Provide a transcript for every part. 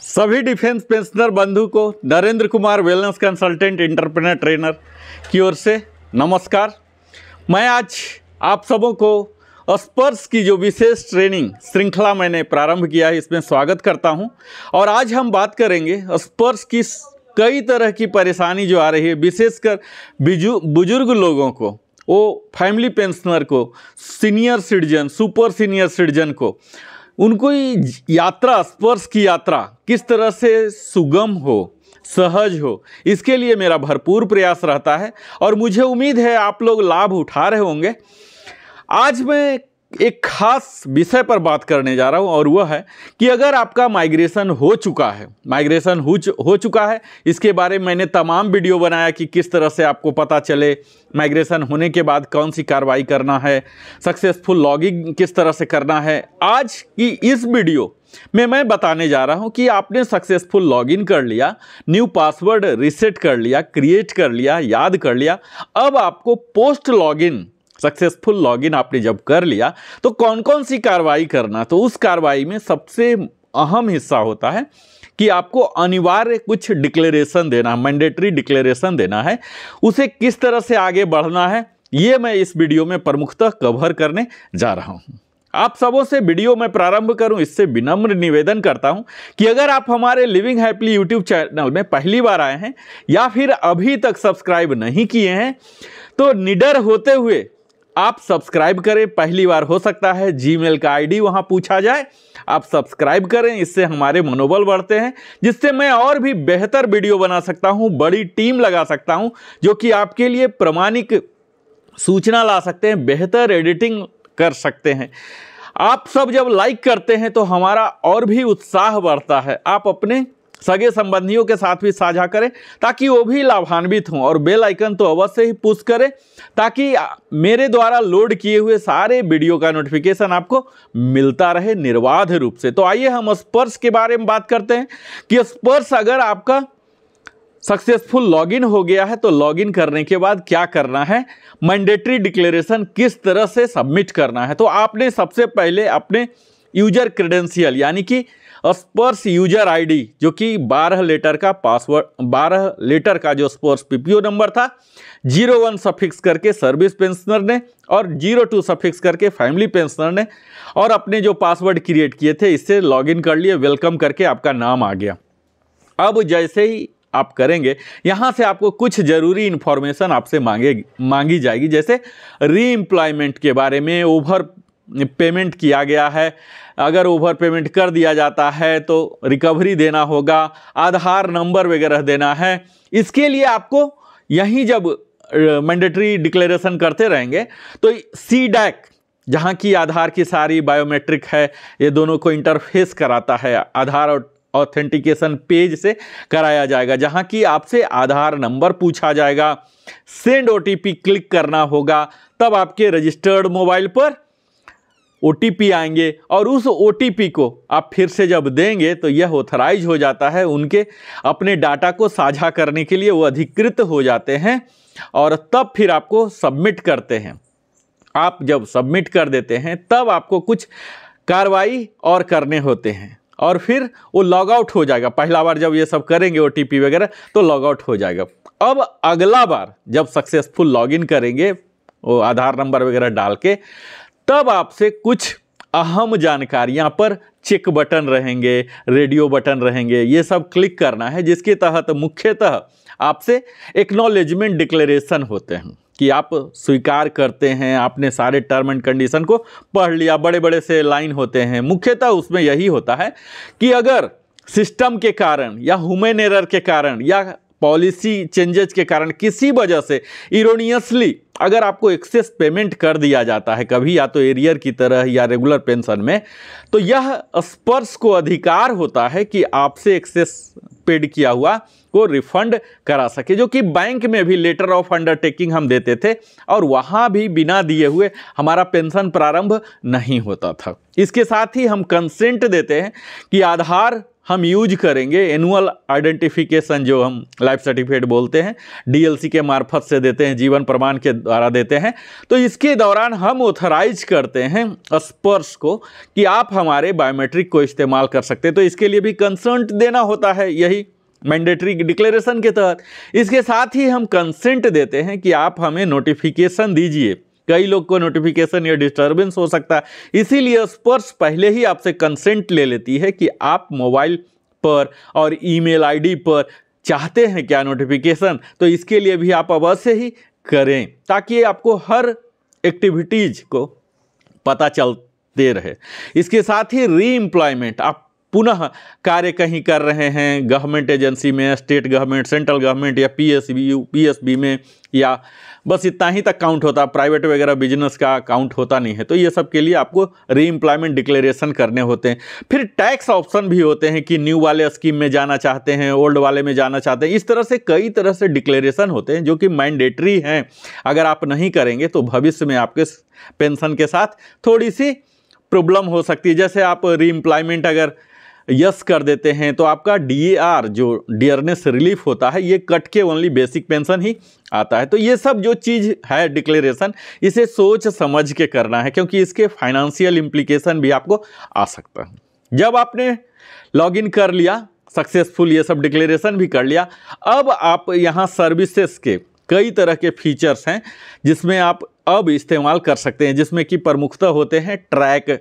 सभी defence pensioner बंधु को Narendra Kumar wellness consultant entrepreneur trainer की ओर से नमस्कार। मैं आज आप सबों को स्पर्श की जो विशेष ट्रेनिंग श्रृंखला मैंने प्रारंभ किया है इसमें स्वागत करता हूं। और आज हम बात करेंगे स्पर्श की कई तरह की परेशानी जो आ रही है, विशेषकर बुजुर्ग लोगों को, वो फैमिली पेंशनर को, senior citizen, super senior citizen को, उनको यात्रा, स्पर्श की यात्रा किस तरह से सुगम हो, सहज हो, इसके लिए मेरा भरपूर प्रयास रहता है और मुझे उम्मीद है आप लोग लाभ उठा रहे होंगे। आज मैं एक खास विषय पर बात करने जा रहा हूं और वह है कि अगर आपका माइग्रेशन हो चुका है, इसके बारे में मैंने तमाम वीडियो बनाया कि किस तरह से आपको पता चले माइग्रेशन होने के बाद कौन सी कार्रवाई करना है, सक्सेसफुल लॉगिंग किस तरह से करना है। आज की इस वीडियो में मैं बताने जा रहा हूं कि आपने सक्सेसफुल लॉगिन कर लिया, न्यू पासवर्ड रीसेट कर लिया, क्रिएट कर लिया, याद कर लिया, अब आपको पोस्ट लॉगिन सक्सेसफुल लॉगिन आपने जब कर लिया तो कौन कौन सी कार्रवाई करना। तो उस कार्रवाई में सबसे अहम हिस्सा होता है कि आपको अनिवार्य कुछ डिक्लेरेशन देना, मैंडेटरी डिक्लेरेशन देना है। उसे किस तरह से आगे बढ़ना है ये मैं इस वीडियो में प्रमुखतः कवर करने जा रहा हूं। आप सबों से वीडियो में प्रारंभ करूं इससे विनम्र निवेदन करता हूं कि अगर आप हमारे लिविंग हैप्पीली यूट्यूब चैनल में पहली बार आए हैं या फिर अभी तक सब्सक्राइब नहीं किए हैं तो निडर होते हुए आप सब्सक्राइब करें। पहली बार हो सकता है जीमेल का आईडी वहां पूछा जाए, आप सब्सक्राइब करें, इससे हमारे मनोबल बढ़ते हैं, जिससे मैं और भी बेहतर वीडियो बना सकता हूं, बड़ी टीम लगा सकता हूं जो कि आपके लिए प्रामाणिक सूचना ला सकते हैं, बेहतर एडिटिंग कर सकते हैं। आप सब जब लाइक करते हैं तो हमारा और भी उत्साह बढ़ता है। आप अपने सगे संबंधियों के साथ भी साझा करें ताकि वो भी लाभान्वित हों और बेल आइकन तो अवश्य ही पुश करें ताकि मेरे द्वारा लोड किए हुए सारे वीडियो का नोटिफिकेशन आपको मिलता रहे निर्बाध रूप से। तो आइए हम स्पर्श के बारे में बात करते हैं कि स्पर्श अगर आपका सक्सेसफुल लॉगिन हो गया है तो लॉगिन करने के बाद क्या करना है, मैंडेटरी डिक्लेरेशन किस तरह से सबमिट करना है। तो आपने सबसे पहले अपने यूजर क्रेडेंशियल यानी कि स्पर्श यूजर आईडी जो कि 12 लेटर का पासवर्ड, 12 लेटर का जो स्पर्श पीपीओ नंबर था, 01 सफिक्स करके सर्विस पेंशनर ने और 02 सफिक्स करके फैमिली पेंशनर ने, और अपने जो पासवर्ड क्रिएट किए थे इससे लॉगिन कर लिए, वेलकम करके आपका नाम आ गया। अब जैसे ही आप करेंगे यहाँ से आपको कुछ ज़रूरी इन्फॉर्मेशन आपसे मांगी जाएगी, जैसे रीएम्प्लॉयमेंट के बारे में, ओवर पेमेंट किया गया है, अगर ओवर पेमेंट कर दिया जाता है तो रिकवरी देना होगा, आधार नंबर वगैरह देना है। इसके लिए आपको यहीं जब मैंडेटरी डिक्लेरेशन करते रहेंगे तो सीडैक जहाँ की आधार की सारी बायोमेट्रिक है, ये दोनों को इंटरफेस कराता है, आधार और ऑथेंटिकेशन पेज से कराया जाएगा, जहां की आपसे आधार नंबर पूछा जाएगा, सेंड ओटीपी क्लिक करना होगा, तब आपके रजिस्टर्ड मोबाइल पर ओटीपी आएंगे और उस ओटीपी को आप फिर से जब देंगे तो यह ऑथराइज हो जाता है, उनके अपने डाटा को साझा करने के लिए वो अधिकृत हो जाते हैं और तब फिर आपको सबमिट करते हैं। आप जब सबमिट कर देते हैं तब आपको कुछ कार्रवाई और करने होते हैं और फिर वो लॉग आउट हो जाएगा। पहला बार जब ये सब करेंगे ओटीपी वगैरह तो लॉग आउट हो जाएगा। अब अगला बार जब सक्सेसफुल लॉगिन करेंगे वो आधार नंबर वगैरह डाल के, तब आपसे कुछ अहम जानकारियां पर चेक बटन रहेंगे, रेडियो बटन रहेंगे, ये सब क्लिक करना है, जिसके तहत मुख्यतः आपसे एक्नॉलेजमेंट डिक्लेरेशन होते हैं कि आप स्वीकार करते हैं, आपने सारे टर्म एंड कंडीशन को पढ़ लिया, बड़े बड़े से लाइन होते हैं। मुख्यतः उसमें यही होता है कि अगर सिस्टम के कारण या ह्यूमन एरर के कारण या पॉलिसी चेंजेस के कारण किसी वजह से इरोनियसली अगर आपको एक्सेस पेमेंट कर दिया जाता है कभी, या तो एरियर की तरह या रेगुलर पेंशन में, तो यह स्पर्श को अधिकार होता है कि आपसे एक्सेस पेड किया हुआ को रिफंड करा सके, जो कि बैंक में भी लेटर ऑफ अंडरटेकिंग हम देते थे और वहाँ भी बिना दिए हुए हमारा पेंशन प्रारंभ नहीं होता था। इसके साथ ही हम कंसेंट देते हैं कि आधार हम यूज करेंगे एनुअल आइडेंटिफिकेशन, जो हम लाइफ सर्टिफिकेट बोलते हैं, डीएलसी के मार्फत से देते हैं, जीवन प्रमाण के द्वारा देते हैं। तो इसके दौरान हम ऑथराइज करते हैं स्पर्श को कि आप हमारे बायोमेट्रिक को इस्तेमाल कर सकते हैं। तो इसके लिए भी कंसेंट देना होता है, यही मैंडेटरी डिक्लेरेशन के तहत। इसके साथ ही हम कंसेंट देते हैं कि आप हमें नोटिफिकेशन दीजिए। कई लोग को नोटिफिकेशन या डिस्टर्बेंस हो सकता है, इसीलिए स्पर्श पहले ही आपसे कंसेंट ले लेती है कि आप मोबाइल पर और ईमेल आईडी पर चाहते हैं क्या नोटिफिकेशन। तो इसके लिए भी आप अवश्य ही करें, ताकि आपको हर एक्टिविटीज को पता चलते रहे। इसके साथ ही री एम्प्लॉयमेंट, आप पुनः कार्य कहीं कर रहे हैं गवर्नमेंट एजेंसी में, स्टेट गवर्नमेंट, सेंट्रल गवर्नमेंट या पीएसबी में, या बस इतना ही तक काउंट होता है, प्राइवेट वगैरह बिजनेस का काउंट होता नहीं है। तो ये सब के लिए आपको री एम्प्लॉयमेंट डिक्लेरेशन करने होते हैं। फिर टैक्स ऑप्शन भी होते हैं कि न्यू वाले स्कीम में जाना चाहते हैं, ओल्ड वाले में जाना चाहते हैं। इस तरह से कई तरह से डिक्लेरेशन होते हैं जो कि मैंडेटरी हैं। अगर आप नहीं करेंगे तो भविष्य में आपके पेंशन के साथ थोड़ी सी प्रॉब्लम हो सकती है। जैसे आप री एम्प्लॉयमेंट अगर यस कर देते हैं तो आपका DAR, जो डियरनेस रिलीफ होता है, ये कट के ओनली बेसिक पेंशन ही आता है। तो ये सब जो चीज़ है डिक्लेरेशन, इसे सोच समझ के करना है, क्योंकि इसके फाइनेंशियल इम्प्लीकेशन भी आपको आ सकता है। जब आपने लॉगिन कर लिया सक्सेसफुल, ये सब डिक्लेरेशन भी कर लिया, अब आप यहाँ सर्विसेज के कई तरह के फीचर्स हैं जिसमें आप अब इस्तेमाल कर सकते हैं, जिसमें कि प्रमुखतः होते हैं ट्रैक।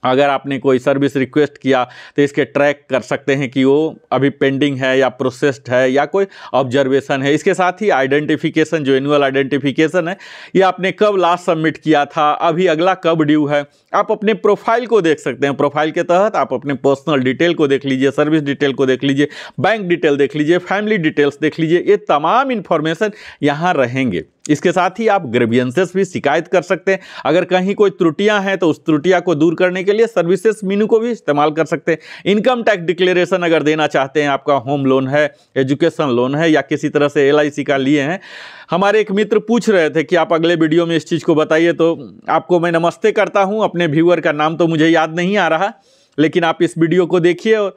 अगर आपने कोई सर्विस रिक्वेस्ट किया तो इसके ट्रैक कर सकते हैं कि वो अभी पेंडिंग है या प्रोसेस्ड है या कोई ऑब्जर्वेशन है। इसके साथ ही आइडेंटिफिकेशन, जो एनुअल आइडेंटिफिकेशन है, ये आपने कब लास्ट सबमिट किया था, अभी अगला कब ड्यू है। आप अपने प्रोफाइल को देख सकते हैं। प्रोफाइल के तहत आप अपने पर्सनल डिटेल को देख लीजिए, सर्विस डिटेल को देख लीजिए, बैंक डिटेल देख लीजिए, फैमिली डिटेल्स देख लीजिए। ये तमाम इन्फॉर्मेशन यहाँ रहेंगे। इसके साथ ही आप ग्रीवियंसेस भी शिकायत कर सकते हैं। अगर कहीं कोई त्रुटियां हैं तो उस त्रुटियां को दूर करने के लिए सर्विसेज मेनू को भी इस्तेमाल कर सकते हैं। इनकम टैक्स डिक्लेरेशन अगर देना चाहते हैं, आपका होम लोन है, एजुकेशन लोन है, या किसी तरह से LIC का लिए हैं। हमारे एक मित्र पूछ रहे थे कि आप अगले वीडियो में इस चीज़ को बताइए, तो आपको मैं नमस्ते करता हूँ। अपने व्यूअर का नाम तो मुझे याद नहीं आ रहा, लेकिन आप इस वीडियो को देखिए और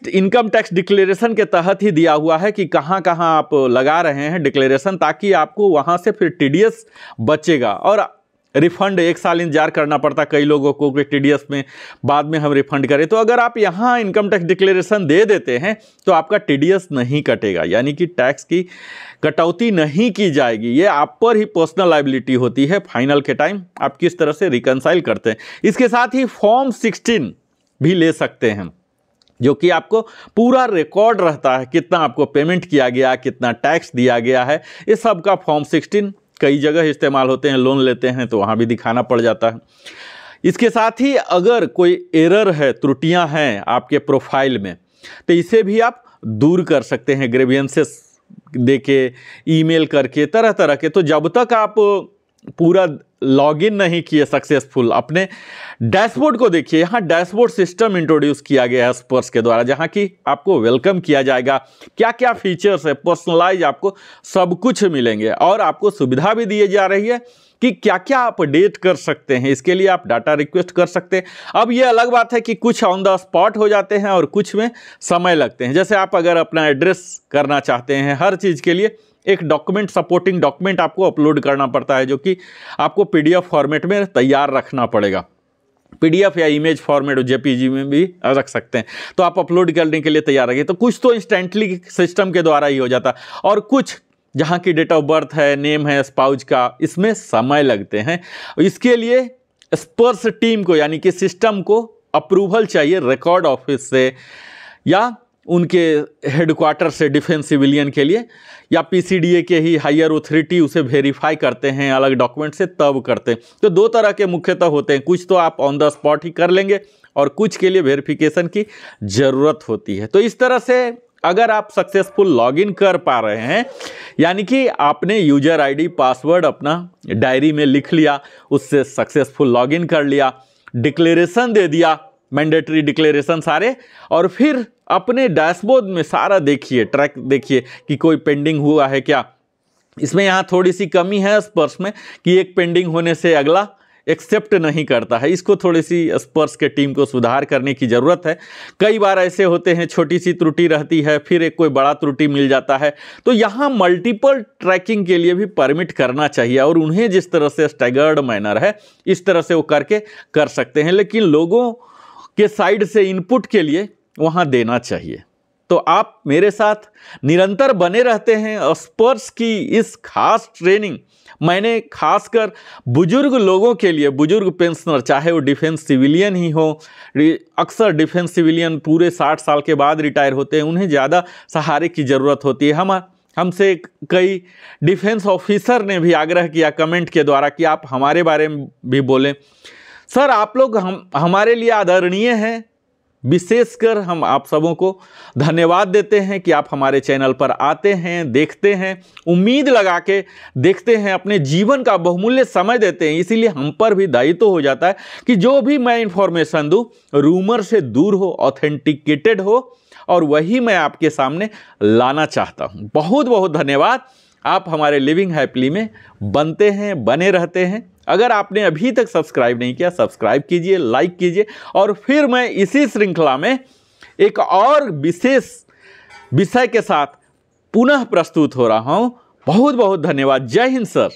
इनकम टैक्स डिक्लेरेशन के तहत ही दिया हुआ है कि कहाँ कहाँ आप लगा रहे हैं डिक्लेरेशन, ताकि आपको वहाँ से फिर TDS बचेगा। और रिफंड 1 साल इंतजार करना पड़ता कई लोगों को कि TDS में बाद में हम रिफंड करें। तो अगर आप यहाँ इनकम टैक्स डिक्लेरेशन दे देते हैं तो आपका TDS नहीं कटेगा, यानी कि टैक्स की कटौती नहीं की जाएगी। ये आप पर ही पर्सनल लायबिलिटी होती है। फाइनल के टाइम आप किस तरह से रिकंसाइल करते हैं। इसके साथ ही फॉर्म 16 भी ले सकते हैं, जो कि आपको पूरा रिकॉर्ड रहता है, कितना आपको पेमेंट किया गया, कितना टैक्स दिया गया है। इस सब का फॉर्म 16 कई जगह इस्तेमाल होते हैं। लोन लेते हैं तो वहाँ भी दिखाना पड़ जाता है। इसके साथ ही अगर कोई एरर है, त्रुटियां हैं आपके प्रोफाइल में, तो इसे भी आप दूर कर सकते हैं ग्रीवियंसेस देके, ईमेल करके, तरह तरह के। तो जब तक आप पूरा लॉगिन नहीं किए सक्सेसफुल, अपने डैशबोर्ड को देखिए। यहाँ डैशबोर्ड सिस्टम इंट्रोड्यूस किया गया है स्पर्श के द्वारा, जहाँ की आपको वेलकम किया जाएगा। क्या क्या फीचर्स है, पर्सनलाइज आपको सब कुछ मिलेंगे, और आपको सुविधा भी दी जा रही है कि क्या क्या आप अपडेट कर सकते हैं। इसके लिए आप डाटा रिक्वेस्ट कर सकते हैं। अब ये अलग बात है कि कुछ ऑन द स्पॉट हो जाते हैं और कुछ में समय लगते हैं। जैसे आप अगर अपना एड्रेस करना चाहते हैं, हर चीज़ के लिए एक डॉक्यूमेंट, सपोर्टिंग डॉक्यूमेंट आपको अपलोड करना पड़ता है, जो कि आपको PDF फॉर्मेट में तैयार रखना पड़ेगा। PDF या इमेज फॉर्मेट JPG में भी रख सकते हैं। तो आप अपलोड करने के लिए तैयार रहिए। तो कुछ तो इंस्टेंटली सिस्टम के द्वारा ही हो जाता, और कुछ जहाँ की डेट ऑफ बर्थ है, नेम है स्पाउस का, इसमें समय लगते हैं। इसके लिए स्पर्श टीम को, यानी कि सिस्टम को अप्रूवल चाहिए रिकॉर्ड ऑफिस से, या उनके हेडक्वार्टर से डिफेंस सिविलियन के लिए, या PCDA के ही हायर अथॉरिटी उसे वेरीफाई करते हैं अलग डॉक्यूमेंट से, तब करते हैं। तो दो तरह के मुख्यतः होते हैं। कुछ तो आप ऑन द स्पॉट ही कर लेंगे, और कुछ के लिए वेरिफिकेशन की ज़रूरत होती है। तो इस तरह से अगर आप सक्सेसफुल लॉगिन कर पा रहे हैं, यानी कि आपने यूजर ID पासवर्ड अपना डायरी में लिख लिया, उससे सक्सेसफुल लॉगिन कर लिया, डिक्लेरेशन दे दिया, मैंडेटरी डिक्लेरेशन सारे, और फिर अपने डैशबोर्ड में सारा देखिए, ट्रैक देखिए कि कोई पेंडिंग हुआ है क्या। इसमें यहाँ थोड़ी सी कमी है स्पर्श में कि एक पेंडिंग होने से अगला एक्सेप्ट नहीं करता है। इसको थोड़ी सी स्पर्स के टीम को सुधार करने की ज़रूरत है। कई बार ऐसे होते हैं, छोटी सी त्रुटि रहती है, फिर एक कोई बड़ा त्रुटि मिल जाता है। तो यहाँ मल्टीपल ट्रैकिंग के लिए भी परमिट करना चाहिए और उन्हें जिस तरह से स्टैगर्ड मैनर है इस तरह से वो करके कर सकते हैं, लेकिन लोगों के साइड से इनपुट के लिए वहाँ देना चाहिए। तो आप मेरे साथ निरंतर बने रहते हैं। स्पर्स की इस खास ट्रेनिंग मैंने खासकर बुजुर्ग लोगों के लिए, बुजुर्ग पेंशनर, चाहे वो डिफेंस सिविलियन ही हो, अक्सर डिफेंस सिविलियन पूरे 60 साल के बाद रिटायर होते हैं, उन्हें ज़्यादा सहारे की ज़रूरत होती है। हमसे कई डिफेंस ऑफिसर ने भी आग्रह किया कमेंट के द्वारा कि आप हमारे बारे में भी बोलें। सर, आप लोग हमारे लिए आदरणीय हैं। विशेषकर हम आप सबों को धन्यवाद देते हैं कि आप हमारे चैनल पर आते हैं, देखते हैं, उम्मीद लगा के देखते हैं, अपने जीवन का बहुमूल्य समय देते हैं। इसीलिए हम पर भी दायित्व हो जाता है कि जो भी मैं इंफॉर्मेशन दूं रूमर से दूर हो, ऑथेंटिकेटेड हो, और वही मैं आपके सामने लाना चाहता हूं। बहुत बहुत धन्यवाद। आप हमारे लिविंग हैप्पीली में बनते हैं, बने रहते हैं। अगर आपने अभी तक सब्सक्राइब नहीं किया, सब्सक्राइब कीजिए, लाइक कीजिए, और फिर मैं इसी श्रृंखला में एक और विशेष विषय के साथ पुनः प्रस्तुत हो रहा हूं। बहुत बहुत धन्यवाद। जय हिंद सर।